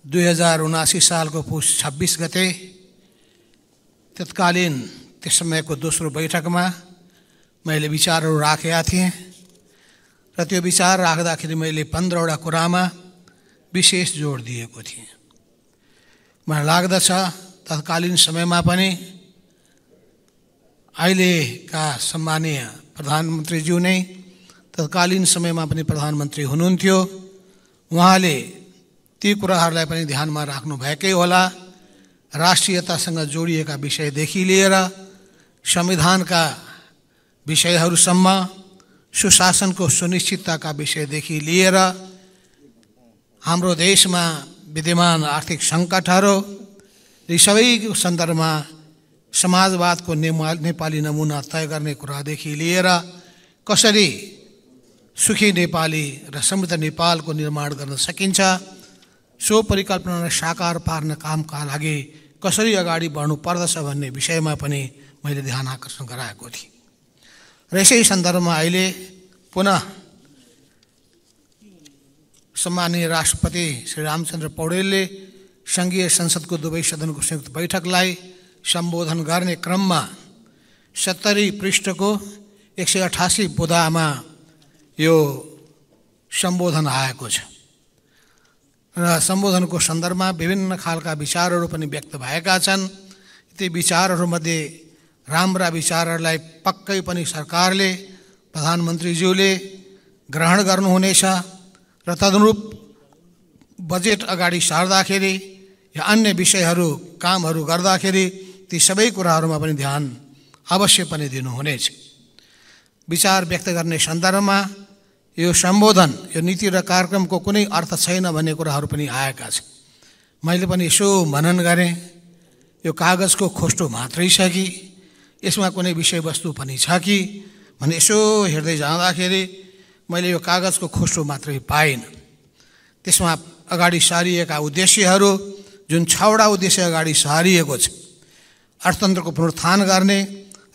2079 सालको पुस 26 गते तत्कालीन त्यस समयको दोस्रो बैठकमा मैले विचारहरू राखेका थिएँ र त्यो विचार राख्दाखेरि मैले 15वटा कुरामा विशेष जोड दिएको थिएँ। मलाई लाग्दछ तत्कालीन समयमा पनि अहिलेका सम्मानीय प्रधानमन्त्रीज्यू नै तत्कालीन समयमा पनि प्रधानमन्त्री हुनुहुन्थ्यो। उहाँले ती कुराहरूलाई पनि ध्यानमा राख्नु भएकै होला। राष्ट्रियतासँग जोडिएका विषयदेखि लिएर संविधानका विषयहरूसम्म, सुशासनको सुनिश्चितताका विषयदेखि लिएर हाम्रो देशमा विद्यमान आर्थिक सङ्कटहरू, यी सबैको सन्दर्भमा समाजवादको नेपाली नमुना तय गर्ने कुरादेखि लिएर कसरी सुखी नेपाली र समृद्ध नेपालको निर्माण गर्न सकिन्छ, सो परिकल्पनालाई साकार पार्न कामका लागि कसरी अगाडि बढ्नु पर्दछ भन्ने विषयमा पनि मैले ध्यान आकर्षण गराएको थिएँ। र यसै सन्दर्भमा अहिले पुनः सम्मानीय राष्ट्रपति श्री रामचन्द्र पौडेलले सङ्घीय संसदको दुवै सदनको संयुक्त बैठकलाई सम्बोधन गर्ने क्रममा 70 पृष्ठको 188 बुँदामा यो सम्बोधन आएको छ र सम्बोधनको सन्दर्भमा विभिन्न खालका विचारहरू पनि व्यक्त भएका छन्। ती विचारहरूमध्ये राम्रा विचारहरूलाई पक्कै पनि सरकारले, प्रधानमन्त्रीज्यूले ग्रहण गर्नुहुनेछ र तदनुरूप बजेट अगाडि सार्दाखेरि या अन्य विषयहरू कामहरू गर्दाखेरि ती सबै कुराहरूमा पनि ध्यान अवश्य पनि दिनुहुनेछ। विचार व्यक्त गर्ने सन्दर्भमा यो सम्बोधन, यो नीति र कार्यक्रमको कुनै अर्थ छैन भन्ने कुराहरू पनि आएका छन्। मैले पनि यसो मनन गरेँ, यो कागजको खोस्टो मात्रै छ कि यसमा कुनै विषयवस्तु पनि छ कि भने यसो हेर्दै जाँदाखेरि मैले यो कागजको खोस्टो मात्रै पाइनँ। त्यसमा अगाडि सारिएका उद्देश्यहरू, जुन 6वटा उद्देश्य अगाडि सारिएको छ, अर्थतन्त्रको पुनरुत्थान गर्ने,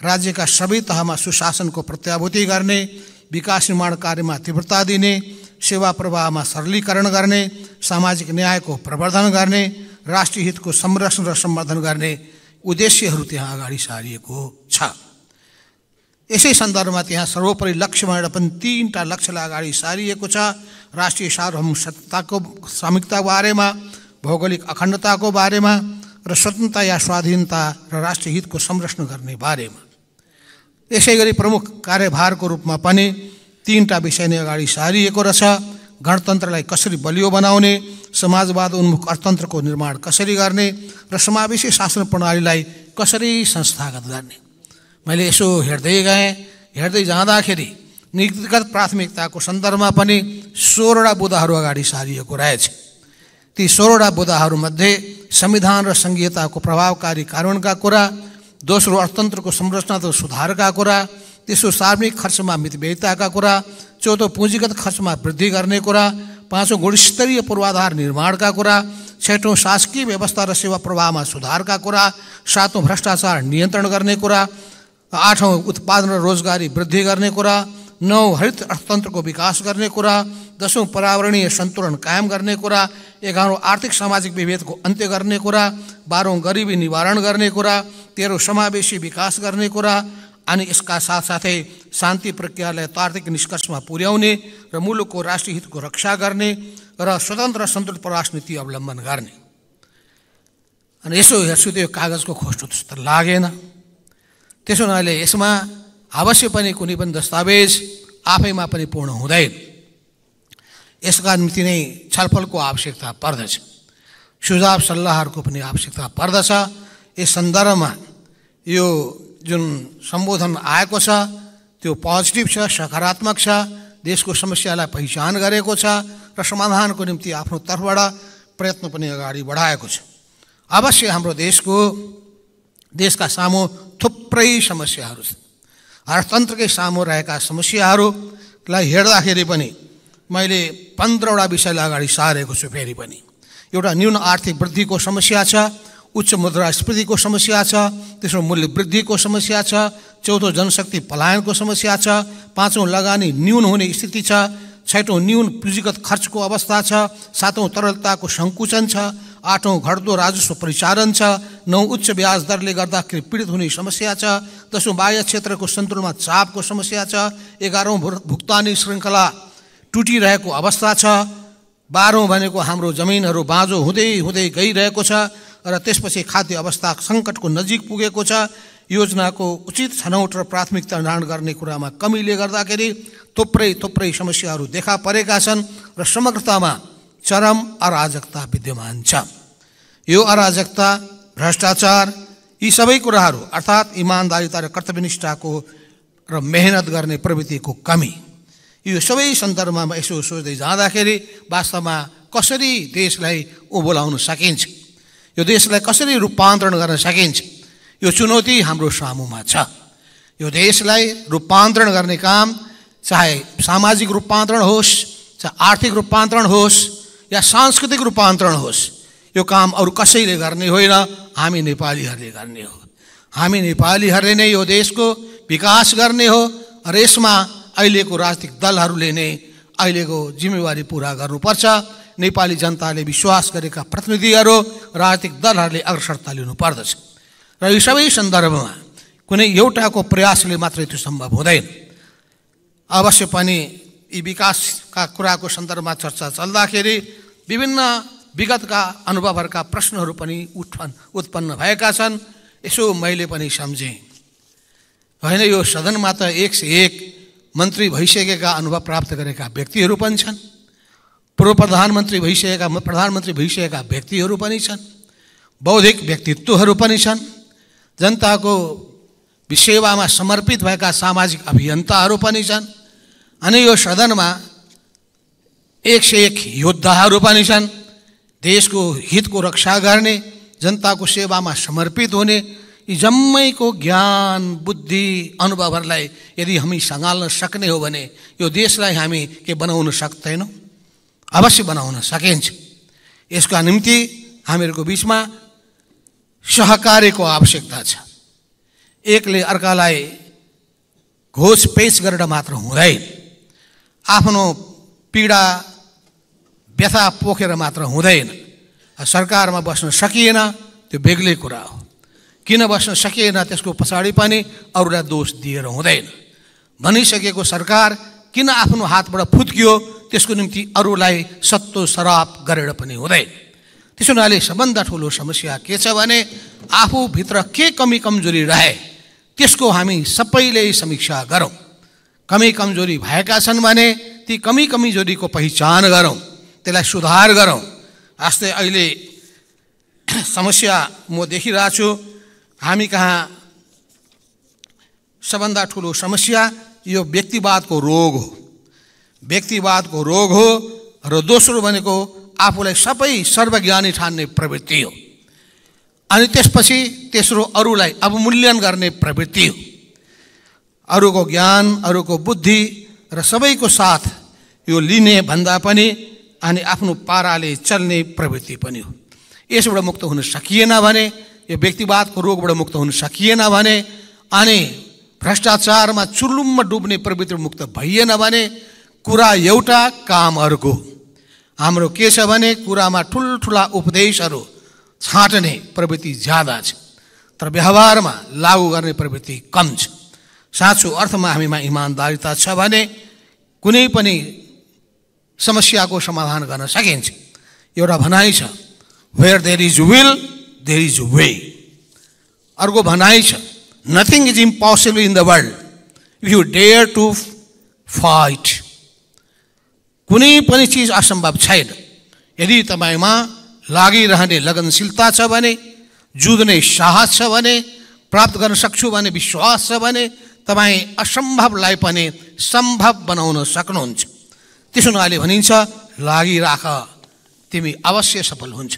राज्यका सबै तहमा सुशासनको प्रत्याभूति गर्ने, विकास निर्माण कार्यमा तीव्रता दिने, सेवा प्रवाहमा सरलीकरण गर्ने, सामाजिक न्यायको प्रवर्धन गर्ने, राष्ट्रिय हितको संरक्षण र सम्वर्धन गर्ने उद्देश्यहरू त्यहाँ अगाडि सारिएको छ। यसै सन्दर्भमा त्यहाँ सर्वोपरि लक्ष्य भनेर पनि 3टा लक्ष्यलाई अगाडि सारिएको छ। राष्ट्रिय सार्वभौमिकताको सार्वभौमिकताको बारेमा, भौगोलिक अखण्डताको बारेमा र स्वतन्त्रता या स्वाधीनता र राष्ट्रिय हितको संरक्षण गर्ने बारेमा। यसै गरी प्रमुख कार्यभारको रूपमा पनि 3टा विषय नै अगाडि सारिएको रहेछ। गणतन्त्रलाई कसरी बलियो बनाउने, समाजवाद उन्मुख अर्थतन्त्रको निर्माण कसरी गर्ने र समावेशी शासन प्रणालीलाई कसरी संस्थागत गर्ने। मैले यसो हेर्दै गएँ, हेर्दै जाँदाखेरि नीतिगत प्राथमिकताको सन्दर्भमा पनि 16वटा बुँदाहरू अगाडि सारिएको रहेछ। ती 16वटा बुँदाहरूमध्ये संविधान र सङ्घीयताको प्रभावकारी कार्यान्वयनका कुरा, दोस्रो अर्थतन्त्रको संरचनात्मक सुधारका कुरा, तेस्रो सार्वजनिक खर्चमा मितव्ययिताका कुरा, चौथो पुँजीगत खर्चमा वृद्धि गर्ने कुरा, पाँचौँ गुणस्तरीय पूर्वाधार निर्माणका कुरा, छठौँ शासकीय व्यवस्था र सेवा प्रवाहमा सुधारका कुरा, सातौँ भ्रष्टाचार नियन्त्रण गर्ने कुरा, आठौँ उत्पादन र रोजगारी वृद्धि गर्ने कुरा, नौ हरित अर्थतन्त्रको विकास गर्ने कुरा, दसौँ पर्यावरणीय सन्तुलन कायम गर्ने कुरा, 11औँ आर्थिक सामाजिक विभेदको अन्त्य गर्ने कुरा, 12औँ गरिबी निवारण गर्ने कुरा, 13औँ समावेशी विकास गर्ने कुरा, अनि यसका साथसाथै शान्ति प्रक्रियालाई तार्किक निष्कर्षमा पुर्याउने र मुलुकको राष्ट्रिय हितको रक्षा गर्ने र स्वतन्त्र र सन्तुलित परराष्ट्र नीति अवलम्बन गर्ने। अनि यसो हेर्छु त्यो कागजको खोस्टो जस्तो लागेन। त्यसो हुनाले यसमा अवश्य पनि कुनै पनि दस्तावेज आफैमा पनि पूर्ण हुँदैन। यसका निम्ति नै छलफलको आवश्यकता पर्दछ, सुझाव सल्लाहहरूको पनि आवश्यकता पर्दछ। यस सन्दर्भमा यो जुन सम्बोधन आएको छ त्यो पोजिटिभ छ, सकारात्मक छ, देशको समस्यालाई पहिचान गरेको छ र समाधानको निम्ति आफ्नो तर्फबाट प्रयत्न पनि अगाडि बढाएको छ। अवश्य हाम्रो देशका सामु थुप्रै समस्याहरू छन्। अर्थतन्त्रकै सामु रहेका समस्याहरूलाई हेर्दाखेरि पनि मैले 15वटा विषयलाई अगाडि सारेको छु। फेरि पनि एउटा न्यून आर्थिक वृद्धिको समस्या छ, उच्च मुद्रास्फीतिको समस्या छ, तेस्रो मूल्य वृद्धिको समस्या छ, चौथो जनशक्ति पलायनको समस्या छ, पाँचौँ लगानी न्यून हुने स्थिति छ, छैटौं न्यून पुँजीगत खर्चको अवस्था छ। सातौं तरलताको सङ्कुचन छ। आठौं घट्दो राजस्व परिचालन छ। नौ उच्च ब्याज दरले गर्दाखेरि पीडित हुने समस्या छ। दशौं बाह्य क्षेत्रको सन्तुलनमा चापको समस्या छ। 11औं भुक्तानी श्रृङ्खला टुटिरहेको अवस्था छ। 12औं भनेको हाम्रो जमिनहरू बाँझो हुँदै हुँदै गइरहेको छ र त्यसपछि खाद्य अवस्था सङ्कटको नजिक पुगेको छ। योजनाको उचित छनौट र प्राथमिकता निर्धारण गर्ने कुरामा कमीले गर्दाखेरि थुप्रै समस्याहरू देखा परेका छन् र समग्रतामा चरम अराजकता विद्यमान छ। यो अराजकता, भ्रष्टाचार, यी सबै कुराहरू अर्थात् इमानदारिता र कर्तव्यनिष्ठाको र मेहनत गर्ने प्रवृत्तिको कमी, यो सबै सन्दर्भमा यसो सोच्दै जाँदाखेरि वास्तवमा कसरी देशलाई उभोलाउन सकिन्छ, यो देशलाई कसरी रूपान्तरण गर्न सकिन्छ, यो चुनौती हाम्रो सामुमा छ। यो देशलाई रूपान्तरण गर्ने काम चाहे सामाजिक रूपान्तरण होस्, चाहे आर्थिक रूपान्तरण होस् या सांस्कृतिक रूपान्तरण होस्, यो काम अरू कसैले गर्ने होइन, हामी नेपालीहरूले गर्ने हो। हामी नेपालीहरूले नै यो देशको विकास गर्ने हो र यसमा अहिलेको राजनीतिक दलहरूले नै अहिलेको जिम्मेवारी पुरा गर्नुपर्छ। नेपाली जनताले विश्वास गरेका प्रतिनिधिहरू, राजनीतिक दलहरूले अग्रसरता लिनुपर्दछ र यी सबै सन्दर्भमा कुनै एउटाको प्रयासले मात्रै त्यो सम्भव हुँदैन। अवश्य पनि यी विकासका कुराको सन्दर्भमा चर्चा चल्दाखेरि विभिन्न विगतका अनुभवहरूका प्रश्नहरू पनि उत्पन्न भएका छन्। यसो मैले पनि सम्झेँ, होइन यो सदनमा त 1 से 1 मन्त्री भइसकेका अनुभव प्राप्त गरेका व्यक्तिहरू पनि छन्, पूर्व प्रधानमन्त्री भइसकेका व्यक्तिहरू पनि छन्, बौद्धिक व्यक्तित्वहरू पनि छन्, जनताको सेवामा समर्पित भएका सामाजिक अभियन्ताहरू पनि छन्, अनि यो सदनमा 1 से 1 योद्धाहरू पनि छन्। देशको हितको रक्षा गर्ने, जनताको सेवामा समर्पित हुने, यी जम्मैको ज्ञान, बुद्धि, अनुभवहरूलाई यदि हामी सँगाल्न सक्ने हो भने यो देशलाई हामी के बनाउन सक्दैनौँ? अवश्य बनाउन सकिन्छ। यसका निम्ति हामीहरूको बिचमा सहकार्यको आवश्यकता छ। एकले अर्कालाई घोषपेच गरेर मात्र हुँदैन, आफ्नो पीडा व्यथा पोखेर मात्र हुँदैन। सरकारमा बस्न सकिएन त्यो बेग्लै कुरा हो, किन बस्न सकिएन त्यसको पछाडि पनि अरूलाई दोष दिएर हुँदैन। भनिसकेको सरकार किन आफ्नो हातबाट फुत्कियो त्यसको निम्ति अरूलाई सत्तो सराप गरेर पनि हुँदैन। त्यसो हुनाले सबभन्दा ठुलो समस्या के छ भने आफूभित्र के कमी कमजोरी रहे त्यसको हामी सबैले समीक्षा गरौँ। कमी कमजोरी भएका छन् भने ती कमी कमजोरीको पहिचान गरौँ, त्यसलाई सुधार गरौँ। जस्तै अहिले समस्या म देखिरहेको छु, हामी कहाँ सबभन्दा ठुलो समस्या यो व्यक्तिवादको रोग हो। व्यक्तिवादको रोग हो र दोस्रो भनेको आफूलाई सबै सर्वज्ञानी ठान्ने प्रवृत्ति हो। अनि त्यसपछि तेस्रो अरूलाई अवमूल्यन गर्ने प्रवृत्ति हो। अरूको ज्ञान, अरूको बुद्धि र सबैको साथ यो लिने भन्दा पनि अनि आफ्नो पाराले चल्ने प्रवृत्ति पनि हो। यसबाट मुक्त हुन सकिएन भने, यो व्यक्तिवादको रोगबाट मुक्त हुन सकिएन भने, अनि भ्रष्टाचारमा चुर्लुममा डुब्ने प्रवृत्ति मुक्त भइएन भने कुरा एउटा काम अर्को। हाम्रो के छ भने कुरामा ठुल्ठुला उपदेशहरू छाट्ने प्रवृत्ति ज्यादा छ, तर व्यवहारमा लागू गर्ने प्रवृत्ति कम छ। साँचो अर्थमा हामीमा इमानदारिता छ भने कुनै पनि समस्याको समाधान गर्न सकिन्छ। एउटा भनाइ छ, where there is will there is way. अर्को भनाइ छ, nothing is impossible in the world if you dare to fight. कुनै पनि चिज असम्भव छैन यदि तपाईँमा लागिरहने लगनशीलता छ भने, जुझ्ने साहस छ भने, प्राप्त गर्न सक्छु भन्ने विश्वास छ भने तपाईँ असम्भवलाई पनि सम्भव बनाउन सक्नुहुन्छ। त्यसो हुनाले भनिन्छ लागिराख, तिमी अवश्य सफल हुन्छ।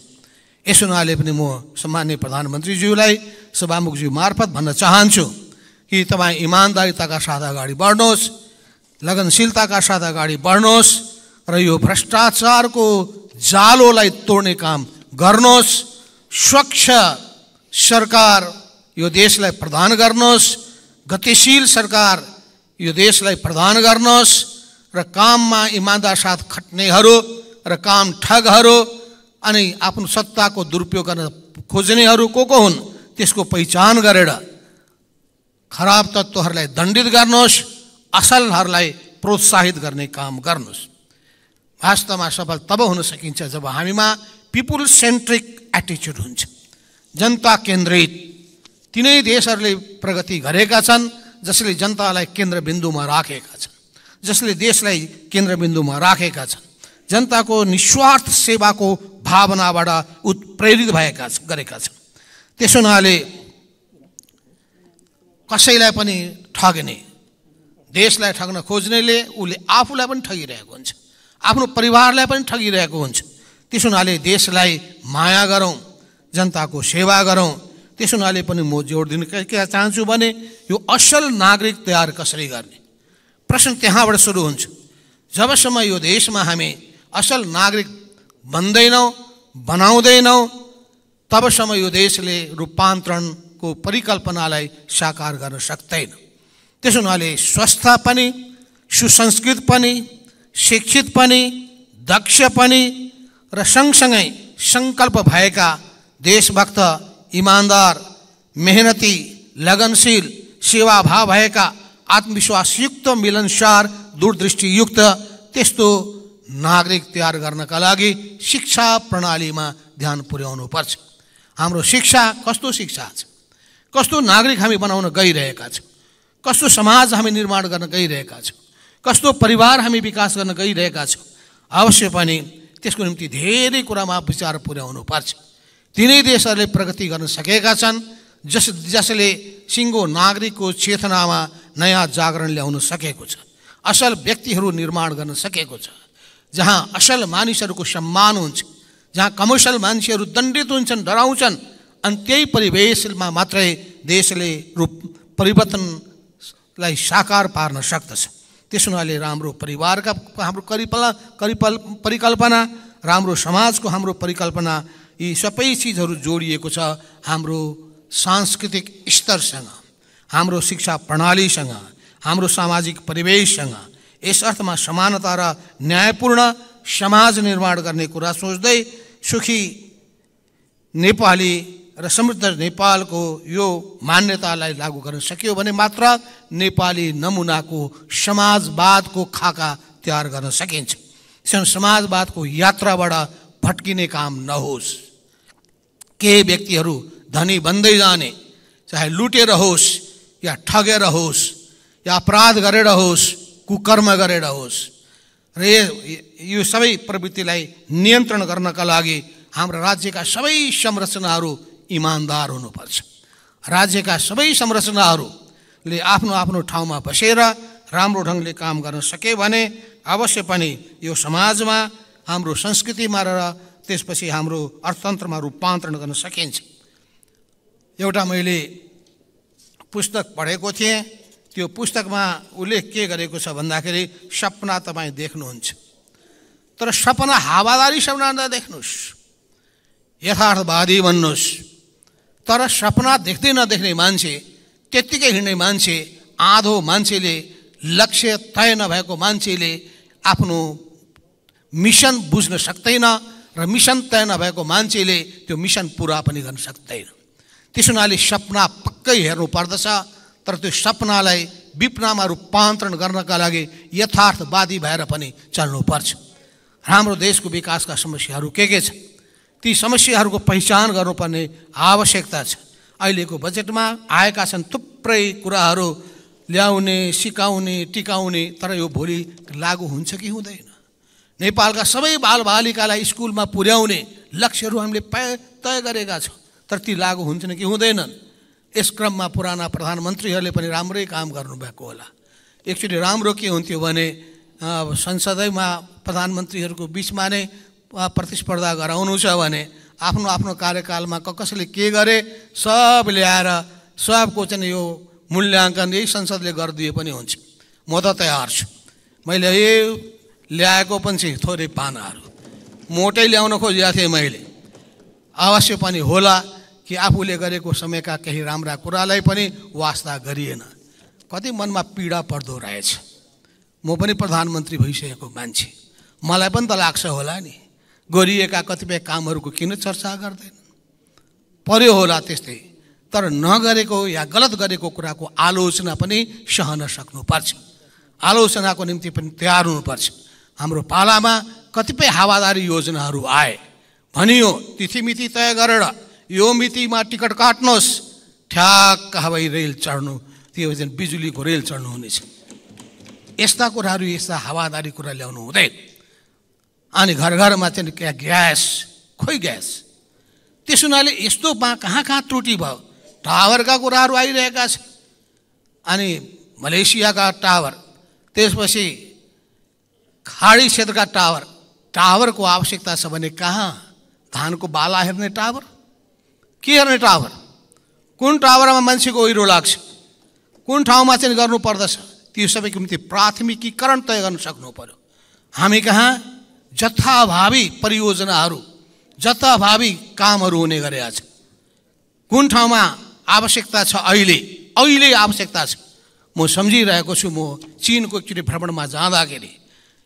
यसो हुनाले पनि म सम्माननीय प्रधानमन्त्रीज्यूलाई सभामुखज्यू मार्फत भन्न चाहन्छु कि तपाईँ इमानदारिताका साथ अगाडि बढ्नुहोस्, लगनशीलताका साथ अगाडि बढ्नुहोस् र यो भ्रष्टाचारको जालोलाई तोड्ने काम गर्नुहोस्। स्वच्छ सरकार यो देशलाई प्रदान गर्नुहोस्, गतिशील सरकार यो देशलाई प्रदान गर्नुहोस् र काममा इमान्दार साथ खट्नेहरू र काम ठगहरू अनि आफ्नो सत्ताको दुरुपयोग गर्न खोज्नेहरू को हुन् त्यसको पहिचान गरेर खराब तत्त्वहरूलाई दण्डित गर्नुहोस्, असलहरूलाई प्रोत्साहित गर्ने काम गर्नुहोस्। वास्तवमा सफल तब हुन सकिन्छ जब हामीमा पिपुल सेन्ट्रिक एटिच्युड हुन्छ, जनता केन्द्रित। तिनै देशहरूले प्रगति गरेका छन् जसले जनतालाई केन्द्रबिन्दुमा राखेका छन्, जसले देशलाई केन्द्रबिन्दुमा राखेका छन्, जनताको निस्वार्थ सेवाको भावनाबाट उत्प्रेरित गरेका छन्। त्यसो हुनाले कसैलाई पनि ठग्ने, देशलाई ठग्न खोज्नेले उसले आफूलाई पनि ठगिरहेको हुन्छ, आफ्नो परिवारलाई पनि ठगिरहेको हुन्छ। त्यसो हुनाले देशलाई माया गरौँ, जनताको सेवा गरौँ। त्यसो हुनाले पनि म जोड दिन के चाहन्छु भने यो असल नागरिक तयार कसरी गर्ने प्रश्न त्यहाँबाट सुरु हुन्छ। जबसम्म यो देशमा हामी असल नागरिक बन्दैनौँ, बनाउँदैनौँ, तबसम्म यो देशले रूपान्तरणको परिकल्पनालाई साकार गर्न सक्दैन। त्यसो हुनाले स्वस्थ पनि, सुसंस्कृत पनि, शिक्षित पनि, दक्ष पनि र सँगसँगै सङ्कल्प भएका देशभक्त, इमान्दार, मेहनती, लगनशील, सेवाभाव भएका, आत्मविश्वासयुक्त, मिलनसार, दूरदृष्टियुक्त त्यस्तो नागरिक तयार गर्नका लागि शिक्षा प्रणालीमा ध्यान पुर्याउनु पर्छ। हाम्रो शिक्षा कस्तो शिक्षा छ, कस्तो नागरिक हामी बनाउन गइरहेका छौँ, कस्तो समाज हामी निर्माण गर्न गइरहेका छौँ, कस्तो परिवार हामी विकास गर्न गइरहेका छौँ, अवश्य पनि त्यसको निम्ति धेरै कुरामा विचार पुर्याउनु पर्छ। तिनै देशहरूले प्रगति गर्न सकेका छन् जसले सिङ्गो नागरिकको चेतनामा नयाँ जागरण ल्याउन सकेको छ, असल व्यक्तिहरू निर्माण गर्न सकेको छ, जहाँ असल मानिसहरूको सम्मान हुन्छ, जहाँ कमर्सियल मान्छेहरू दण्डित हुन्छन्, डराउँछन्, अनि त्यही परिवेशमा मात्रै देशले रूप परिवर्तनलाई साकार पार्न सक्दछ। त्यसो हुनाले राम्रो परिवारका हाम्रो परिकल्पना, राम्रो समाजको हाम्रो परिकल्पना, यी सबै चिजहरू जोडिएको छ हाम्रो सांस्कृतिक स्तरसँग, हाम्रो शिक्षा प्रणालीसँग, हाम्रो सामाजिक परिवेशसँग। यस अर्थमा समानता र न्यायपूर्ण समाज निर्माण गर्ने कुरा सोच्दै सुखी नेपाली र समृद्ध नेपालको यो मान्यतालाई लागू गर्न सकियो भने मात्र नेपाली नमुनाको समाजवादको खाका तयार गर्न सकिन्छ। समाजवादको यात्राबाट भट्किने काम नहोस्। केही व्यक्तिहरू धनी बन्दै जाने, चाहे लुटेर होस् या ठगेर होस् या अपराध गरेर होस्, कुकर्म गरेर होस्, र यो सबै प्रवृत्तिलाई नियन्त्रण गर्नका लागि हाम्रो राज्यका सबै संरचनाहरू इमान्दार हुनुपर्छ। राज्यका सबै संरचनाहरूले आफ्नो आफ्नो ठाउँमा बसेर राम्रो ढङ्गले काम गर्न सके भने अवश्य पनि यो समाजमा, हाम्रो संस्कृतिमा र त्यसपछि हाम्रो अर्थतन्त्रमा रूपान्तरण गर्न सकिन्छ। एउटा मैले पुस्तक पढेको थिएँ, त्यो पुस्तकमा उल्लेख के गरेको छ भन्दाखेरि सपना तपाईँ देख्नुहुन्छ, तर सपना हावादारी सपना नदेख्नुहोस्, यथार्थवादी बन्नुहोस्। तर सपना देख्दै नदेख्ने मान्छे, त्यत्तिकै हिँड्ने मान्छे, आधो मान्छेले, लक्ष्य तय नभएको मान्छेले आफ्नो मिसन बुझ्न सक्दैन र मिसन तय नभएको मान्छेले त्यो मिसन पुरा पनि गर्न सक्दैन। त्यसो हुनाले सपना पक्कै हेर्नु पर्दछ, तर त्यो सपनालाई विपनामा रूपान्तरण गर्नका लागि यथार्थवादी भएर पनि चल्नुपर्छ। हाम्रो देशको विकासका समस्याहरू के छ, ती समस्याहरूको पहिचान गर्नुपर्ने आवश्यकता छ। अहिलेको बजेटमा आएका छन् थुप्रै कुराहरू ल्याउने, सिकाउने, टिकाउने, तर यो भोलि लागू हुन्छ कि हुँदैन? नेपालका सबै बालबालिकालाई स्कुलमा पुर्याउने लक्ष्यहरू हामीले तय गरेका छौँ, तर ती लागू हुन्छन् कि हुँदैनन्? यस क्रममा पुराना प्रधानमन्त्रीहरूले पनि राम्रै काम गर्नुभएको होला। एक्चुअली राम्रो के हुन्थ्यो भने संसदैमा प्रधानमन्त्रीहरूको बिचमा नै प्रतिस्पर्धा गराउनु छ भने आफ्नो आफ्नो कार्यकालमा कसले के गरे सब ल्याएर सबको चाहिँ यो मूल्याङ्कन यही संसदले गरिदिए पनि हुन्छ। म त तयार छु। मैले ल्याएको पनि छु थोरै पानाहरू, मोटै ल्याउन खोजेको थिएँ मैले। अवश्य पनि होला कि आफूले गरेको समयका केही राम्रा कुरालाई पनि वास्ता गरिएन। कति मनमा पीडा पर्दो रहेछ। म पनि प्रधानमन्त्री भइसकेको मान्छे, मलाई पनि त लाग्छ होला नि गरिएका कतिपय कामहरूको किन चर्चा गर्दैन, पर्यो होला त्यस्तै। तर नगरेको या गलत गरेको कुराको आलोचना पनि सहन सक्नुपर्छ, आलोचनाको निम्ति पनि तयार हुनुपर्छ। हाम्रो पालामा कतिपय हावादारी योजनाहरू आए, भनियो तिथिमिति तय गरेर यो मितिमा टिकट काट्नुहोस्, ठ्याक्क हवाई रेल चढ्नु, त्यो चाहिँ बिजुलीको रेल चढ्नु हुनेछ। यस्ता कुराहरू, यस्ता हावादारी कुरा ल्याउनु हुँदैन। अनि घर घरमा चाहिँ क्या ग्यास, खोइ ग्यास। त्यस हुनाले यस्तोमा कहाँ कहाँ त्रुटि भयो, टावरका कुराहरू आइरहेका छन्। अनि मलेसियाका टावर, त्यसपछि खाडी क्षेत्रका टावर, टावरको आवश्यकता छ भने कहाँ? धानको बाला हेर्ने टावर, के हेर्ने टावर? कुन टावरमा मान्छेको ओहिरो लाग्छ, कुन ठाउँमा चाहिँ गर्नु पर्दछ, त्यो सबैको निम्ति प्राथमिकीकरण तय गर्न सक्नु पर्यो। हामी कहाँ जथाभावी परियोजनाहरू, जथाभावी कामहरू हुने गरेका छ। कुन ठाउँमा आवश्यकता छ, अहिले आवश्यकता छ। म सम्झिरहेको छु, म चीनको एकचोटि भ्रमणमा जाँदाखेरि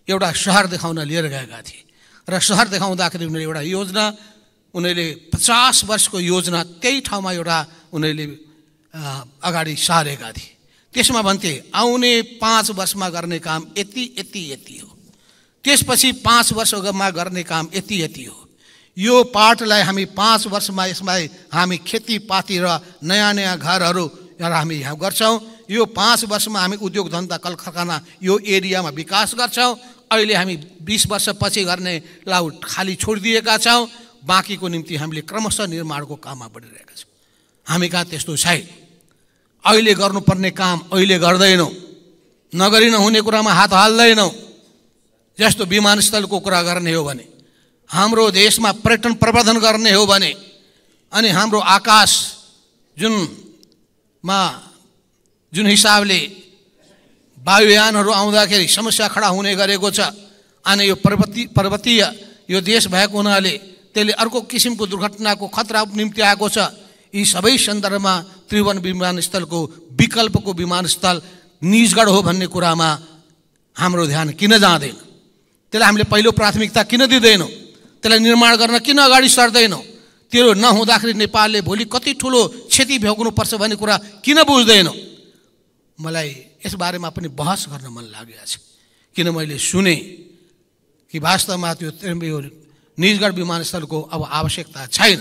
एउटा सहर देखाउन लिएर गएका थिए र सहर देखाउँदाखेरि उनीहरूले एउटा योजना, उनीहरूले 50 वर्षको योजना त्यही ठाउँमा एउटा उनीहरूले अगाडि सारेका थिए। त्यसमा भन्थे आउने 5 वर्षमा गर्ने काम यति यति यति हो, त्यसपछि 5 वर्षमा गर्ने काम यति यति हो। यो पाटलाई हामी 5 वर्षमा यसमा हामी खेतीपाती र नयाँ नयाँ घरहरू हामी यहाँ गर्छौँ। यो 5 वर्षमा हामी उद्योग धन्दा कल कारखाना यो एरियामा विकास गर्छौँ। अहिले हामी 20 वर्षपछि गर्ने लाउ खाली छोडिदिएका छौँ, बाँकीको निम्ति हामीले क्रमशः निर्माणको काममा बढिरहेका छौँ। हामी कहाँ त्यस्तो छैन। अहिले गर्नुपर्ने काम अहिले गर्दैनौँ, नगरी नहुने कुरामा हात हाल्दैनौँ। जस्तो विमानस्थलको कुरा गर्ने हो भने, हाम्रो देशमा पर्यटन प्रवर्धन गर्ने हो भने, अनि हाम्रो आकाश जुन हिसाबले वायुयानहरू आउँदाखेरि समस्या खडा हुने गरेको छ, अनि यो पर्वतीय यो देश भएको हुनाले त्यसले अर्को किसिमको दुर्घटनाको खतरा निम्ति आएको छ। यी सबै सन्दर्भमा त्रिभुवन विमानस्थलको विकल्पको विमानस्थल निजगढ हो भन्ने कुरामा हाम्रो ध्यान किन जाँदैन? त्यसलाई हामीले पहिलो प्राथमिकता किन दिँदैनौँ? त्यसलाई निर्माण गर्न किन अगाडि सर्दैनौँ? त्यो नहुँदाखेरि नेपालले भोलि कति ठुलो क्षति भोग्नुपर्छ भन्ने कुरा किन बुझ्दैनौँ? मलाई यसबारेमा पनि बहस गर्न मन लागेको छ। किन मैले सुने कि वास्तवमा त्यो निजगढ विमानस्थलको अब आवश्यकता छैन।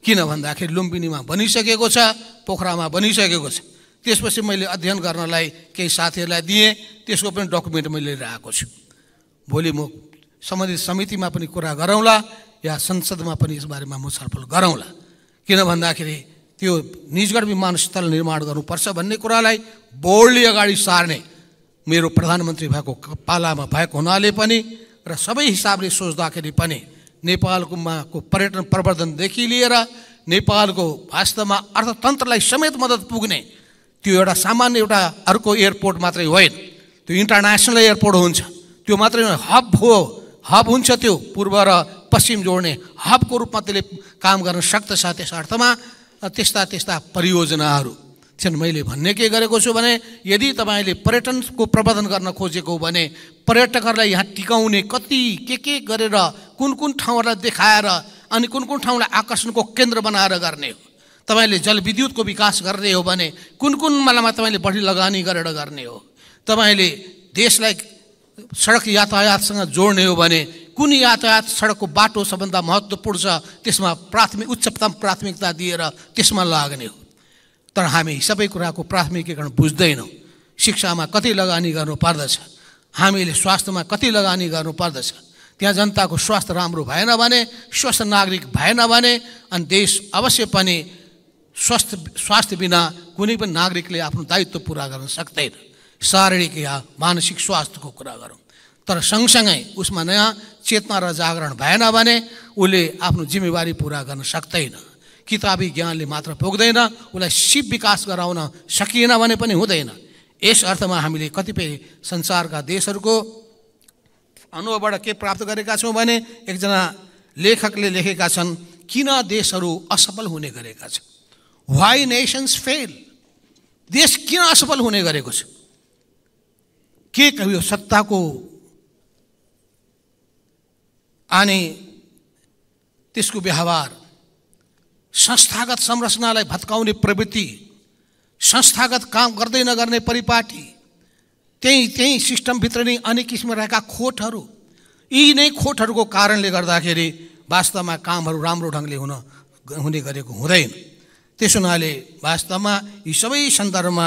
किन भन्दाखेरि लुम्बिनीमा बनिसकेको छ, पोखरामा बनिसकेको छ। त्यसपछि मैले अध्ययन गर्नलाई केही साथीहरूलाई दिएँ, त्यसको पनि डकुमेन्ट मैले लिएर आएको छु। भोलि म सम्बन्धित समितिमा पनि कुरा गरौँला या संसदमा पनि यसबारेमा म छलफल गरौँला। किन भन्दाखेरि त्यो निजगढ विमानस्थल निर्माण गर्नुपर्छ भन्ने कुरालाई बोल्डली अगाडि सार्ने मेरो प्रधानमन्त्री भएको पालामा भएको हुनाले पनि र सबै हिसाबले सोच्दाखेरि पनि नेपालको पर्यटन प्रवर्धनदेखि लिएर नेपालको वास्तवमा अर्थतन्त्रलाई समेत मद्दत पुग्ने त्यो एउटा सामान्य एउटा अर्को एयरपोर्ट मात्रै होइन, त्यो इन्टरनेसनल एयरपोर्ट हुन्छ। त्यो मात्रै हब हो, हब हुन्छ, त्यो पूर्व र पश्चिम जोड्ने हबको रूपमा त्यसले काम गर्न सक्दछ। त्यस अर्थमा त्यस्ता परियोजनाहरू छन्। मैले भन्ने के गरेको छु भने, यदि तपाईँले पर्यटनको प्रवर्धन गर्न खोजेको हो भने पर्यटकहरूलाई यहाँ टिकाउने कति के गरेर कुन कुन ठाउँहरूलाई देखाएर अनि कुन कुन ठाउँलाई आकर्षणको केन्द्र बनाएर गर्ने हो। तपाईँले जलविद्युतको विकास गर्ने हो भने कुन कुन मालामा तपाईँले बढी लगानी गरेर गर्ने हो। तपाईँले देशलाई सडक यातायातसँग जोड्ने हो भने कुन यातायात सडकको बाटो सबभन्दा महत्त्वपूर्ण छ, त्यसमा उच्चतम प्राथमिकता दिएर त्यसमा लाग्ने हो। तर हामी सबै कुराको प्राथमिकीकरण बुझ्दैनौँ। शिक्षामा कति लगानी गर्नु पर्दछ, हामीले स्वास्थ्यमा कति लगानी गर्नु पर्दछ। त्यहाँ जनताको स्वास्थ्य राम्रो भएन भने, स्वस्थ नागरिक भएन भने, अनि देश अवश्य पनि स्वास्थ्य बिना कुनै पनि नागरिकले आफ्नो दायित्व पुरा गर्न सक्दैन। शारीरिक या मानसिक स्वास्थ्यको कुरा गरौँ, तर सँगसँगै उसमा नयाँ चेतना र जागरण भएन भने उसले आफ्नो जिम्मेवारी पुरा गर्न सक्दैन। किताबी ज्ञानले मात्र पुग्दैन, उसलाई सिप विकास गराउन सकिएन भने पनि हुँदैन। यस अर्थमा हामीले कतिपय संसारका देशहरूको अनुभवबाट के प्राप्त गरेका छौँ भने, एकजना लेखकले लेखेका छन्, किन देशहरू असफल हुने गरेका छन्। व्हाई नेशन्स फेल, देश किन असफल हुने गरेको छ, के कहियो सत्ताको अनि त्यसको व्यवहार, संस्थागत संरचनालाई भत्काउने प्रवृत्ति, संस्थागत काम गर्दै नगर्ने परिपाटी, त्यही सिस्टमभित्र नै अनेक किसिमका रहेका खोटहरू, यी नै खोटहरूको कारणले गर्दाखेरि वास्तवमा कामहरू राम्रो ढङ्गले हुने गरेको हुँदैन। त्यसो हुनाले वास्तवमा यी सबै सन्दर्भमा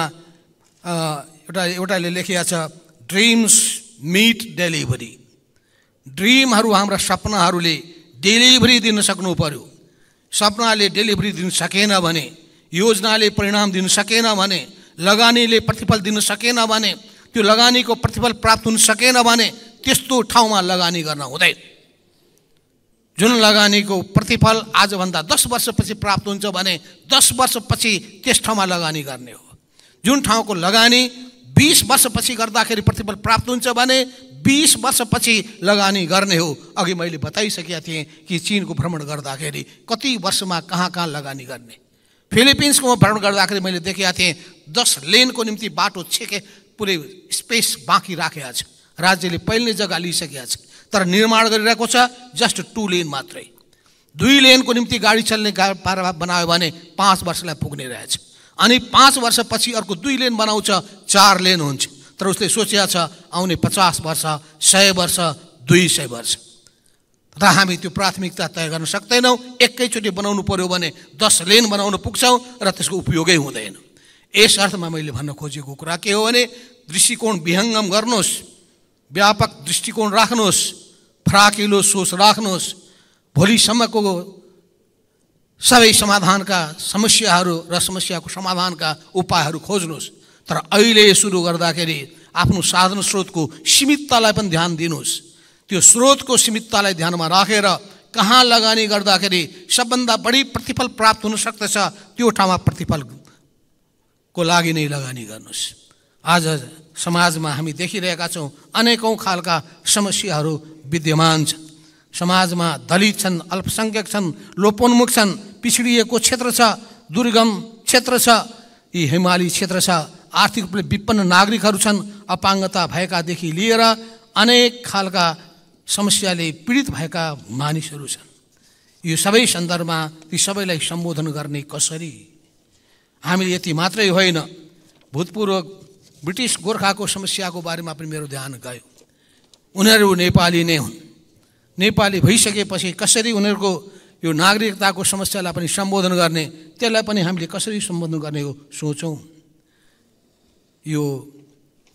एउटाले लेखिएको छ, ड्रिम्स मिट डेलिभरी। ड्रिमहरू हाम्रा सपनाहरूले डेलिभरी दिन सक्नु पर्यो। सपनाले डेलिभरी दिन सकेन भने, योजनाले परिणाम दिन सकेन भने, लगानीले प्रतिफल दिन सकेन भने, त्यो लगानीको प्रतिफल प्राप्त हुन सकेन भने त्यस्तो ठाउँमा लगानी गर्न हुँदैन। जुन लगानीको प्रतिफल आजभन्दा 10 वर्षपछि प्राप्त हुन्छ भने 10 वर्षपछि त्यस ठाउँमा लगानी गर्ने हो। जुन ठाउँको लगानी 20 वर्षपछि गर्दाखेरि प्रतिफल प्राप्त हुन्छ भने 20 वर्षपछि लगानी गर्ने हो। अघि मैले बताइसकेका थिएँ कि चीनको भ्रमण गर्दाखेरि कति वर्षमा कहाँ कहाँ लगानी गर्ने। फिलिपिन्सको भ्रमण गर्दाखेरि मैले देखेका थिएँ 10 लेनको निम्ति बाटो छेके पुरै स्पेस बाँकी राखेको छ। राज्यले पहिल्यै जग्गा लिइसकेको छ, तर निर्माण गरिरहेको छ जस्ट 2 लेन मात्रै। 2 लेनको निम्ति गाडी चल्ने पारा बनायो भने 5 वर्षलाई पुग्ने रहेछ। अनि 5 वर्षपछि अर्को 2 लेन बनाउँछ, 4 लेन हुन्छ। तर उसले सोचेको छ आउने 50 वर्ष, 100 वर्ष, 200 वर्ष। र हामी त्यो प्राथमिकता तय गर्न सक्दैनौँ। एकैचोटि बनाउनु पर्यो भने 10 लेन बनाउनु पुग्छौँ र त्यसको उपयोगै हुँदैन। यस अर्थमा मैले भन्न खोजेको कुरा के हो भने दृष्टिकोण विहङ्गम गर्नुहोस्, व्यापक दृष्टिकोण राख्नुहोस्, फराकिलो सोच राख्नुहोस्। भोलिसम्मको सबै समाधानका समस्याहरू र समस्याको समाधानका उपायहरू खोज्नुहोस्। तर अहिले सुरु गर्दाखेरि आफ्नो साधन स्रोतको सीमिततालाई पनि ध्यान दिनुहोस्। त्यो स्रोतको सीमिततालाई ध्यानमा राखेर कहाँ लगानी गर्दाखेरि सबभन्दा बढी प्रतिफल प्राप्त हुन सक्दछ त्यो ठाउँमा प्रतिफलको लागि नै लगानी गर्नुहोस्। आज समाजमा हामी देखिरहेका छौँ अनेकौँ खालका समस्याहरू विद्यमान छन्। समाजमा दलित छन्, अल्पसङ्ख्यक छन्, लोपोन्मुख छन्, पिछडिएको क्षेत्र छ, दुर्गम क्षेत्र छ, यी हिमाली क्षेत्र छ, आर्थिक रूपले विपन्न नागरिकहरू छन्, अपाङ्गता भएकादेखि लिएर अनेक खालका समस्याले पीडित भएका मानिसहरू छन्। यो सबै सन्दर्भमा ती सबैलाई सम्बोधन गर्ने कसरी? हामीले यति मात्रै होइन, भूतपूर्व ब्रिटिस गोर्खाको समस्याको बारेमा पनि मेरो ध्यान गयो। उनीहरू नेपाली नै हुन्। नेपाली भइसकेपछि कसरी उनीहरूको यो नागरिकताको समस्यालाई पनि सम्बोधन गर्ने, त्यसलाई पनि हामीले कसरी सम्बोधन गर्ने हो सोचौँ। यो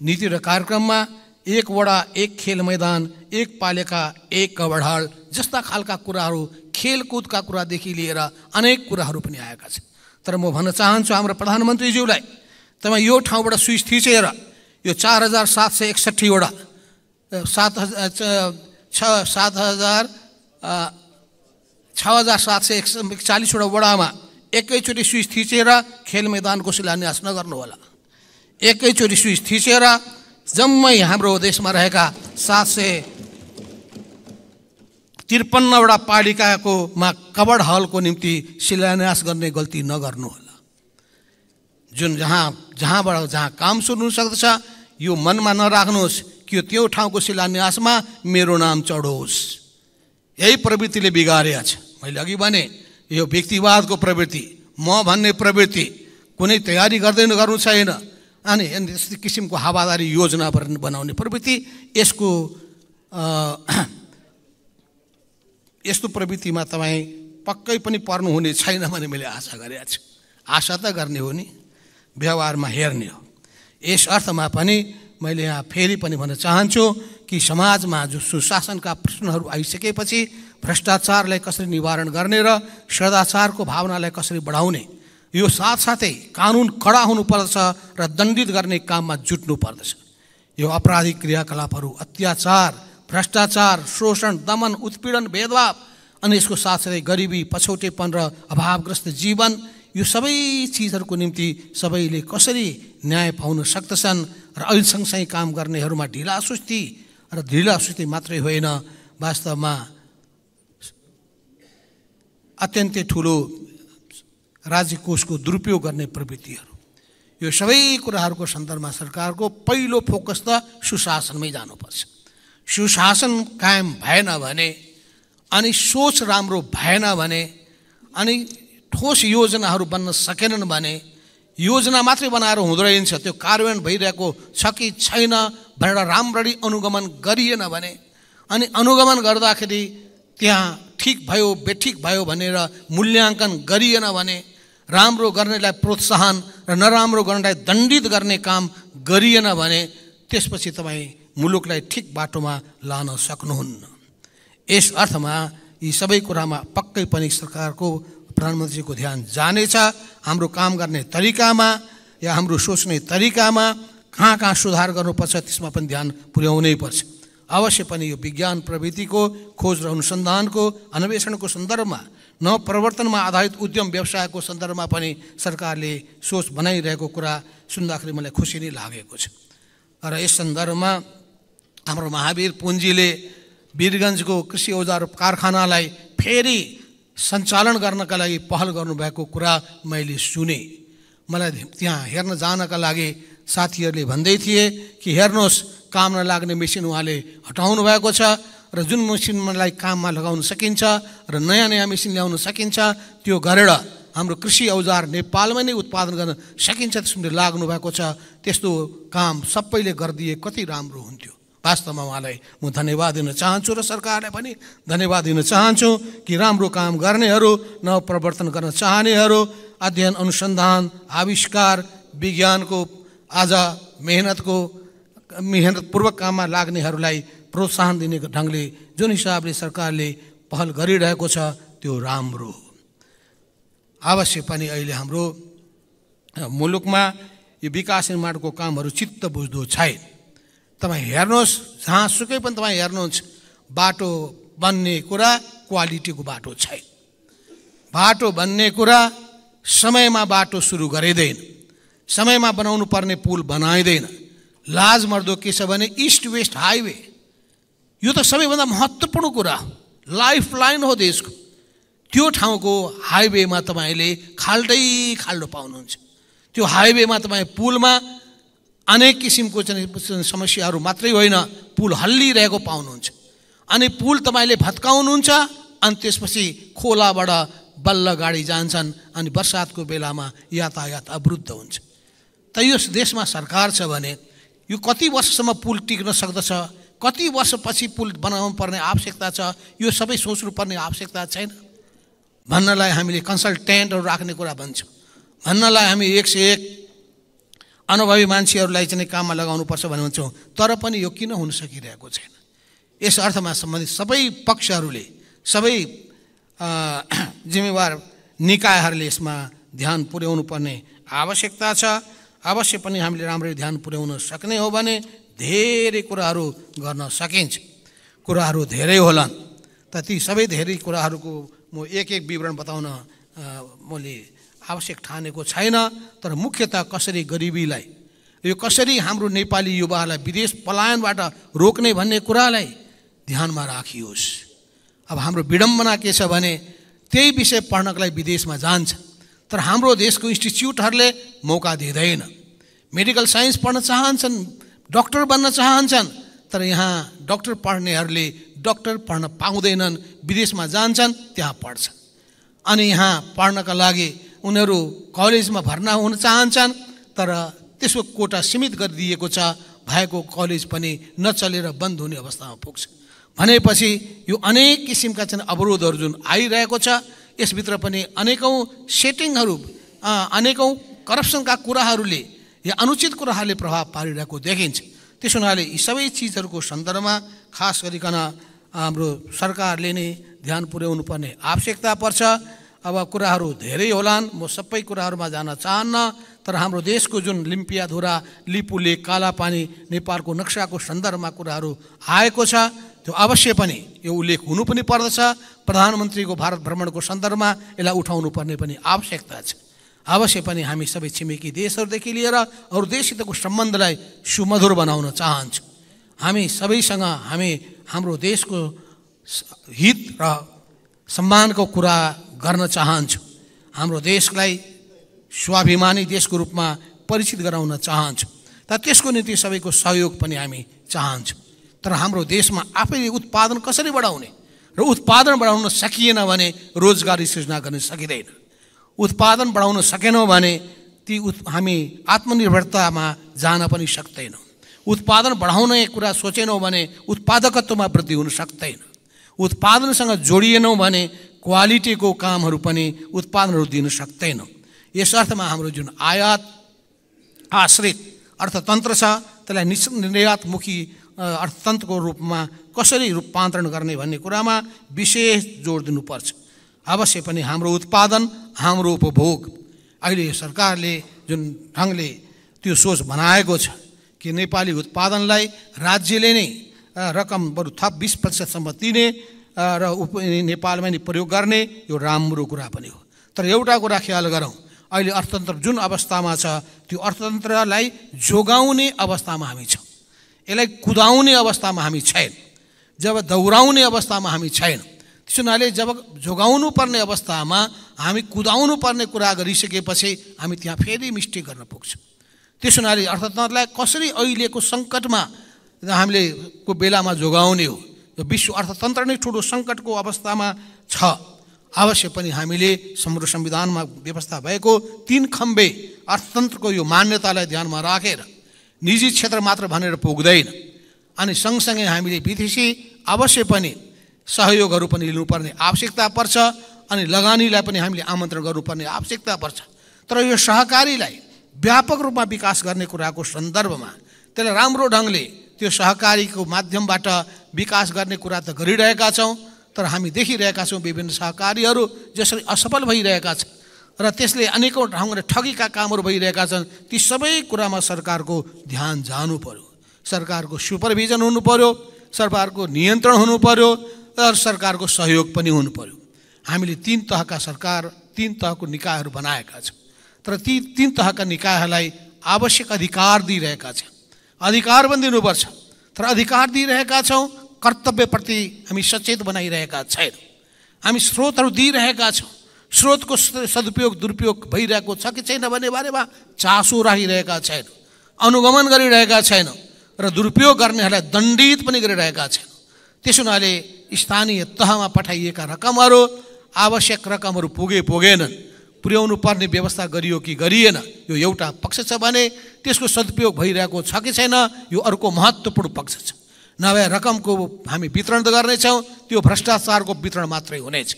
नीति र कार्यक्रममा 1 वडा 1 खेल मैदान, 1 पालिका 1 कबडाल जस्ता खालका कुराहरू, खेलकुदका कुरादेखि लिएर अनेक कुराहरू पनि आएका छन्। तर म भन्न चाहन्छु हाम्रो प्रधानमन्त्रीज्यूलाई, तपाईँ यो ठाउँबाट स्विच थिचेर यो 4761 वडा 6741 वडा वडामा एकैचोटि स्विच थिचेर खेल मैदानको शिलान्यास नगर्नु होला। एकैचोटि स्विच थिचेर जम्मै हाम्रो देशमा रहेका 753 वडा पालिकाको कबड हलको निम्ति शिलान्यास गर्ने गल्ती नगर्नु होला। जुन जहाँ काम सुरु हुन सक्दछ यो मनमा नराख्नुहोस् कि त्यो ठाउँको शिलान्यासमा मेरो नाम चढोस्। यही प्रवृत्तिले बिगारेको छ। मैले अघि भने यो व्यक्तिवादको प्रवृत्ति, म भन्ने प्रवृत्ति, कुनै तयारी गर्नु छैन अनि यस्तो किसिमको हावादारी योजना बनाउने प्रवृत्ति, यस्तो प्रवृत्तिमा तपाईँ पक्कै पनि पर्नुहुने छैन भन्ने मैले आशा गरेको छु। आशा त गर्ने हो नि, व्यवहारमा हेर्ने हो। यस अर्थमा पनि मैले यहाँ फेरि पनि भन्न चाहन्छु कि समाजमा जो सुशासनका प्रश्नहरू आइसकेपछि भ्रष्टाचारलाई कसरी निवारण गर्ने र सदाचारको भावनालाई कसरी बढाउने, यो साथसाथै कानुन कडा हुनुपर्दछ र दण्डित गर्ने काममा जुट्नु पर्दछ। यो आपराधिक क्रियाकलापहरू, अत्याचार, भ्रष्टाचार, शोषण, दमन, उत्पीडन, भेदभाव अनि यसको साथसाथै गरिबी, पछौटेपन र अभावग्रस्त जीवन, यो सबै चिजहरूको निम्ति सबैले कसरी न्याय पाउन सक्दछन् र ऐन सँगसँगै काम गर्नेहरूमा ढिलासुस्ती र ढिलासुस्ती मात्रै होइन, वास्तवमा अत्यन्तै ठुलो राज्य कोषको दुरुपयोग गर्ने प्रवृत्तिहरू, यो सबै कुराहरूको सन्दर्भमा सरकारको पहिलो फोकस त सुशासनमै जानुपर्छ। सुशासन कायम भएन भने अनि सोच राम्रो भएन भने अनि ठोस योजनाहरू बन्न सकेनन् भने योजना मात्रै बनाएर हुँदो रहेछ, त्यो कार्यान्वयन भइरहेको छ कि छैन भनेर राम्ररी अनुगमन गरिएन भने अनि अनुगमन गर्दाखेरि त्यहाँ ठिक भयो बेठिक भयो भनेर मूल्याङ्कन गरिएन भने राम्रो गर्नेलाई प्रोत्साहन र नराम्रो गर्नेलाई दण्डित गर्ने काम गरिएन भने त्यसपछि तपाईँ मुलुकलाई ठिक बाटोमा लान सक्नुहुन्न। यस अर्थमा यी सबै कुरामा पक्कै पनि सरकारको प्रधानमन्त्रीको ध्यान जानेछ। हाम्रो काम गर्ने तरिकामा या हाम्रो सोच्ने तरिकामा कहाँ कहाँ सुधार गर्नुपर्छ त्यसमा पनि ध्यान पुर्याउनै पर्छ। अवश्य पनि यो विज्ञान प्रविधिको खोज र अनुसन्धानको अन्वेषणको सन्दर्भमा नवप्रवर्तनमा आधारित उद्यम व्यवसायको सन्दर्भमा पनि सरकारले सोच बनाइरहेको कुरा सुन्दाखेरि मलाई खुसी नै लागेको छ। र यस सन्दर्भमा हाम्रो महावीर पुञ्जीले वीरगञ्जको कृषि औजार कारखानालाई फेरि सञ्चालन गर्नका लागि पहल गर्नुभएको कुरा मैले सुने। मलाई त्यहाँ हेर्न जानका लागि साथीहरूले भन्दै थिए कि हेर्नुहोस् काम नलाग्ने मेसिन उहाँले हटाउनु भएको छ र जुन मेसिनलाई काममा लगाउन सकिन्छ र नयाँ नयाँ मेसिन ल्याउन सकिन्छ त्यो गरेर हाम्रो कृषि औजार नेपालमै नै उत्पादन गर्न सकिन्छ त्यसमा लाग्नु भएको छ। त्यस्तो काम सबैले गरिदिए कति राम्रो हुन्थ्यो। वास्तवमा उहाँलाई म धन्यवाद दिन चाहन्छु र सरकारलाई पनि धन्यवाद दिन चाहन्छु कि राम्रो काम गर्नेहरू, नवप्रवर्तन गर्न चाहनेहरू, अध्ययन अनुसन्धान आविष्कार विज्ञानको आज मेहनतपूर्वक काममा लाग्नेहरूलाई प्रोत्साहन दिने ढङ्गले जुन हिसाबले सरकारले पहल गरिरहेको छ त्यो राम्रो हो। अवश्य पनि अहिले हाम्रो मुलुकमा यो विकास निर्माणको कामहरू चित्त बुझ्दो छैन। तपाईँ हेर्नुहोस्, जहाँसुकै पनि तपाईँ हेर्नुहुन्छ बाटो बन्ने कुरा क्वालिटीको बाटो छैन। बाटो बन्ने कुरा समयमा बाटो सुरु गरिँदैन, समयमा बनाउनु पर्ने पुल बनाइँदैन। लाजमर्दो के छ भने इस्ट वेस्ट हाइवे यो त सबैभन्दा महत्त्वपूर्ण कुरा, लाइफ लाइन हो देशको। त्यो ठाउँको हाइवेमा तपाईँले खाल्दै खाल्डो पाउनुहुन्छ। त्यो हाइवेमा तपाईँ पुलमा अनेक किसिमको समस्याहरू मात्रै होइन, पुल हल्लिरहेको पाउनुहुन्छ। अनि पुल तपाईँले भत्काउनुहुन्छ अनि त्यसपछि खोलाबाट बल्ल गाडी जान्छन् अनि बर्सातको बेलामा यातायात अवरुद्ध हुन्छ। त यो देशमा सरकार छ भने यो कति वर्षसम्म पुल टिक्न सक्दछ, कति वर्षपछि पुल बनाउनु पर्ने आवश्यकता छ, यो सबै सोच्नुपर्ने आवश्यकता छैन। भन्नलाई हामीले कन्सल्टेन्टहरू राख्ने कुरा भन्छौँ, भन्नलाई हामी 101 अनुभवी मान्छेहरूलाई चाहिँ काममा लगाउनुपर्छ भन्ने भन्छौँ, तर पनि यो किन हुन सकिरहेको छैन? यस अर्थमा सम्बन्धित सबै पक्षहरूले, सबै जिम्मेवार निकायहरूले यसमा ध्यान पुर्याउनु पर्ने आवश्यकता छ। अवश्य पनि हामीले राम्ररी ध्यान पुर्याउन सक्ने हो भने धेरै कुराहरू गर्न सकिन्छ। कुराहरू धेरै होलान्, त ती सबै धेरै कुराहरूको म एक एक विवरण बताउन मैले आवश्यक ठानेको छैन। तर मुख्यतः कसरी गरिबीलाई, यो कसरी हाम्रो नेपाली युवाहरूलाई विदेश पलायनबाट रोक्ने भन्ने कुरालाई ध्यानमा राखियोस्। अब हाम्रो विडम्बना के छ भने त्यही विषय पढ्नका लागि विदेशमा जान्छ, तर हाम्रो देशको इन्स्टिच्युटहरूले मौका दिँदैन। मेडिकल साइन्स पढ्न चाहन्छन्, डक्टर बन्न चाहन्छन्, तर यहाँ डक्टर पढ्नेहरूले डक्टर पढ्न पाउँदैनन्, विदेशमा जान्छन् त्यहाँ पढ्छन्। अनि यहाँ पढ्नका लागि उनीहरू कलेजमा भर्ना हुन चाहन्छन्, तर त्यसको कोटा सीमित गरिदिएको छ, भएको कलेज पनि नचलेर बन्द हुने अवस्थामा पुग्छ। भनेपछि यो अनेक किसिमका चाहिँ अवरोधहरू जुन आइरहेको छ, यसभित्र पनि अनेकौँ सेटिङहरू, अनेकौँ करप्सनका कुराहरूले या अनुचित कुराहरूले प्रभाव पारिरहेको देखिन्छ। त्यसो हुनाले यी सबै चिजहरूको सन्दर्भमा खास गरिकन हाम्रो सरकारले नै ध्यान पुर्याउनु पर्ने आवश्यकता पर्छ। अब कुराहरू धेरै होलान्, म सबै कुराहरूमा जान चाहन्न, तर हाम्रो देशको जुन लिम्पियाधुरा, लिपुले, कालापानी नेपालको नक्साको सन्दर्भमा कुराहरू आएको छ, त्यो अवश्य पनि यो उल्लेख हुनु पनि पर्दछ। प्रधानमन्त्रीको भारत भ्रमणको सन्दर्भमा यसलाई उठाउनु पर्ने पनि आवश्यकता छ। अवश्य पनि हामी सबै छिमेकी देशहरूदेखि लिएर अरू देशसितको सम्बन्धलाई सुमधुर बनाउन चाहन्छौँ। हामी सबैसँग हामी हाम्रो देशको हित र सम्मानको कुरा गर्न चाहन्छौँ। हाम्रो देशलाई स्वाभिमानी देशको रूपमा परिचित गराउन चाहन्छौँ। तर त्यसको निम्ति सबैको सहयोग पनि हामी चाहन्छौँ। तर हाम्रो देशमा आफैले उत्पादन कसरी बढाउने र उत्पादन बढाउन सकिएन भने रोजगारी सृजना गर्न सकिँदैन। उत्पादन बढाउन सकेनौँ भने हामी आत्मनिर्भरतामा जान पनि सक्दैनौँ। उत्पादन बढाउने कुरा सोचेनौँ भने उत्पादकत्वमा वृद्धि हुन सक्दैन। उत्पादनसँग जोडिएनौँ भने क्वालिटीको कामहरू पनि उत्पादनहरू दिन सक्दैनौँ। यस अर्थमा हाम्रो जुन आयात आश्रित अर्थतन्त्र छ त्यसलाई निर्यातमुखी अर्थतन्त्रको रूपमा कसरी रूपान्तरण गर्ने भन्ने कुरामा विशेष जोड दिनुपर्छ। अवश्य पनि हाम्रो उत्पादन हाम्रो उपभोग अहिले सरकारले जुन ढङ्गले त्यो सोच बनाएको छ कि नेपाली उत्पादनलाई राज्यले नै रकम बरु थप 20% दिने र नेपालमा नै प्रयोग गर्ने यो राम्रो कुरा पनि हो। तर एउटा कुरा ख्याल गरौँ, अहिले अर्थतन्त्र जुन अवस्थामा छ त्यो अर्थतन्त्रलाई जोगाउने अवस्थामा हामी छौँ। यसलाई कुदाउने अवस्थामा हामी छैन। जब दौडाउने अवस्थामा हामी छैन, त्यसो हुनाले जब जोगाउनु पर्ने अवस्थामा हामी कुदाउनु पर्ने कुरा गरिसकेपछि हामी त्यहाँ फेरि मिस्टेक गर्न पुग्छौँ। त्यसो हुनाले अर्थतन्त्रलाई कसरी अहिलेको सङ्कटमा हामीले को बेलामा जोगाउने हो। यो विश्व अर्थतन्त्र नै ठुलो सङ्कटको अवस्थामा छ। अवश्य पनि हामीले हाम्रो संविधानमा व्यवस्था भएको 3 खम्बे अर्थतन्त्रको यो मान्यतालाई ध्यानमा राखेर निजी क्षेत्र मात्र भनेर पुग्दैन। अनि सँगसँगै हामीले विदेशी अवश्य पनि सहयोगहरू पनि लिनुपर्ने आवश्यकता पर्छ अनि लगानीलाई पनि हामीले आमन्त्रण गर्नुपर्ने आवश्यकता पर्छ। तर यो सहकारीलाई व्यापक रूपमा विकास गर्ने कुराको सन्दर्भमा त्यसलाई राम्रो ढङ्गले त्यो सहकारीको माध्यमबाट विकास गर्ने कुरा त गरिरहेका छौँ। तर हामी देखिरहेका छौँ विभिन्न सहकारीहरू जसरी असफल भइरहेका छन् र त्यसले अनेकौँ ढङ्गले ठगीका कामहरू भइरहेका छन्। ती सबै कुरामा सरकारको ध्यान जानु पर्यो, सरकारको सुपरभिजन हुनु पर्यो, सरकारको नियन्त्रण हुनु पर्यो र सरकारको सहयोग पनि हुनु पर्यो। हामीले 3 तहका सरकार 3 तहको निकायहरू बनाएका छौँ। तर ती 3 तहका निकायहरूलाई आवश्यक अधिकार दिइरहेका छौँ। अधिकार पनि दिनुपर्छ। तर अधिकार दिइरहेका छौँ, कर्तव्यप्रति हामी सचेत बनाइरहेका छैनौँ। हामी स्रोतहरू दिइरहेका छौँ, स्रोतको सदुपयोग दुरुपयोग भइरहेको छ कि छैन भन्ने बारेमा चासो राखिरहेका छैनौँ, अनुगमन गरिरहेका छैनौँ र दुरुपयोग गर्नेहरूलाई दण्डित पनि गरिरहेका छैनौँ। त्यसो हुनाले स्थानीय तहमा पठाइएका रकमहरू आवश्यक रकमहरू पुगेनन्, पुर्याउनु पर्ने व्यवस्था गरियो कि गरिएन यो एउटा पक्ष छ भने त्यसको सदुपयोग भइरहेको छ कि छैन यो अर्को महत्त्वपूर्ण पक्ष छ। नभए रकमको हामी वितरण त गर्नेछौँ, त्यो भ्रष्टाचारको वितरण मात्रै हुनेछ।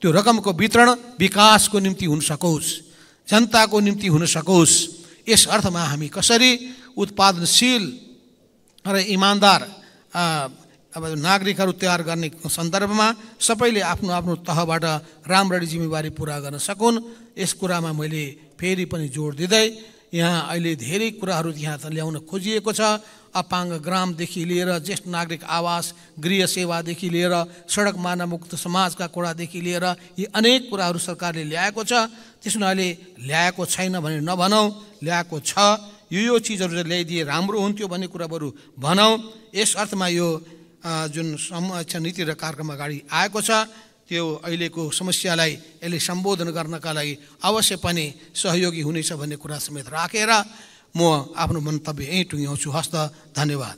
त्यो रकमको वितरण विकासको निम्ति हुन सकोस्, जनताको निम्ति हुन सकोस्। यस अर्थमा हामी कसरी उत्पादनशील र इमान्दार अब नागरिकहरू तयार गर्ने सन्दर्भमा सबैले आफ्नो आफ्नो तहबाट राम्ररी जिम्मेवारी पुरा गर्न सकुन्, यस कुरामा मैले फेरि पनि जोड दिँदै यहाँ अहिले धेरै कुराहरू यहाँ त ल्याउन खोजिएको छ। अपाङ्ग ग्रामदेखि लिएर ज्येष्ठ नागरिक आवास, गृह सेवादेखि लिएर सडक मानवमुक्त समाजका कुरादेखि लिएर यी अनेक कुराहरू सरकारले ल्याएको छ। त्यस हुनाले ल्याएको छैन भने नभनौँ, ल्याएको छ। यो चिजहरू ल्याइदिए राम्रो हुन्थ्यो भन्ने कुरा बरु भनौँ। यस अर्थमा यो जुन नीति र कार्यक्रम अगाडि आएको छ त्यो अहिलेको समस्यालाई यसले सम्बोधन गर्नका लागि अवश्य पनि सहयोगी हुनेछ भन्ने कुरा समेत राखेर म आफ्नो मन्तव्य यहीँ टुङ्ग्याउँछु। हस्त, धन्यवाद।